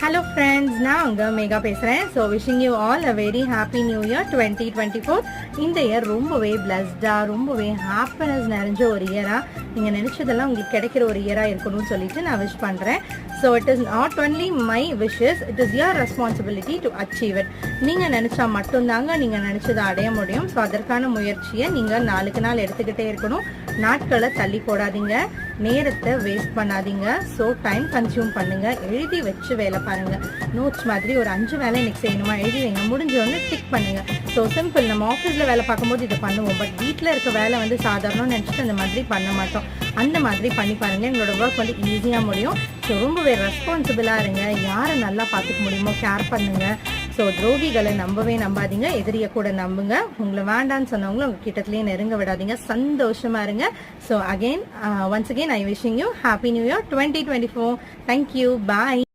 Hello friends, நான் உங்க மேகா பேசுறேன். So wishing you all a very happy new year 2024. இந்த இயர் ரொம்பவே பிளஸ்டா, ரொம்பவே ஹாப்பினஸ் நிறைஞ்ச ஒரு இயரா, நீங்க நினைச்சதெல்லாம் உங்களுக்கு கிடைக்கிற ஒரு இயரா இருக்கணும்னு சொல்லிட்டு நான் விஷ் பண்றேன். So it is not only my wishes, it is your responsibility to achieve it. நீங்க நினைச்சா மட்டும்தாங்க நீங்க நினைச்சதை அடைய முடியும். ஸோ அதற்கான முயற்சியை நீங்க நாளுக்கு நாள் எடுத்துக்கிட்டே இருக்கணும். நாட்களை தள்ளி போடாதீங்க, நேரத்தை வேஸ்ட் பண்ணாதீங்க. ஸோ டைம் கன்சியூம் பண்ணுங்க, எழுதி வச்சு வேலை பாருங்க. நோட்ஸ் மாதிரி ஒரு 5 வேலை இன்னைக்கு செய்யணுமா எழுதி வைங்க, முடிஞ்சோன்னு டிக் பண்ணுங்க. So simple. நம்ம ஆஃபீஸில் வேலை பார்க்கும்போது இதை பண்ணுவோம், பட் வீட்டில் இருக்க வேலை வந்து சாதாரணம்னு நினச்சிட்டு அந்த மாதிரி பண்ண மாட்டோம். அந்த மாதிரி பண்ணி பாருங்க, எங்களோட ஒர்க் வந்து ஈஸியாக முடியும். ஸோ ரொம்பவே ரெஸ்பான்சிபிளாக இருங்க, யாரை நல்லா பார்த்துக்க முடியுமோ கேர் பண்ணுங்க. ஸோ துரோகிகளை நம்பவே நம்பாதீங்க, எதிரியை கூட நம்புங்க. உங்களை வேண்டான்னு சொன்னவங்களும் உங்க கிட்டத்துலேயே நெருங்க விடாதீங்க, சந்தோஷமா இருங்க. So again once again I wishing you happy new year 2024. Thank you, bye.